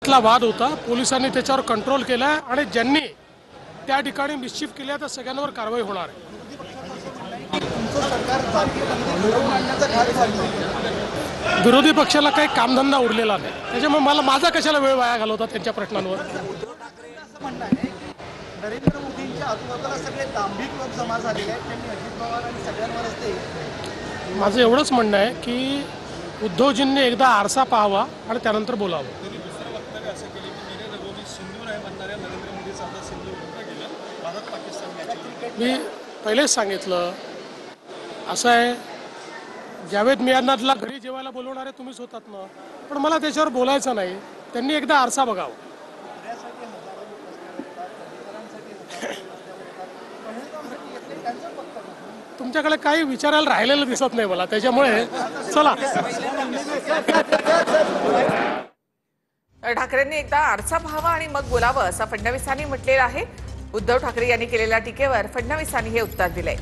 मनातला वाद होता, पोलिसांनी त्याच्यावर कंट्रोल केला आणि ज्यांनी त्या ठिकाणी मिस्चिफ केल्या त्या सगळ्यांवर कारवाई होणार आहे। विरोधी पक्षाला काही कामधंदा उरलेला नाही, त्याच्यामुळे मला माझा कशाला वेळ वाया घालवता त्यांच्या प्रश्नांवर। नरेंद्र मोदींच्या आजूबाजूला सगळे दांभिक लोक जमा झालेले आहेत, त्यांनी अजित पवार आणि सगळ्यांवरच ते। माझं एवढंच म्हणणं आहे की उद्धवजींनी एकदा आरसा पाहावा आणि त्यानंतर बोलावं। मी पहिलेच सांगितलं असं आहे, जावेद मियाँला घरी जेवायला बोलवणारे तुम्हीच होतात ना, पण मला त्याच्यावर बोलायचं नाही, त्यांनी एकदा आरसा बघावा। तुमच्याकडे काही विचारायला राहिलेलं दिसत नाही मला, त्याच्यामुळे चला। ठाकरेंनी एकदा आरसा पाहावा आणि मग बोलावं असं फडणवीसांनी म्हटलेलं आहे। उद्धव ठाकरे यांनी केलेल्या टीकेवर फडणवीसांनी हे उत्तर दिलंय।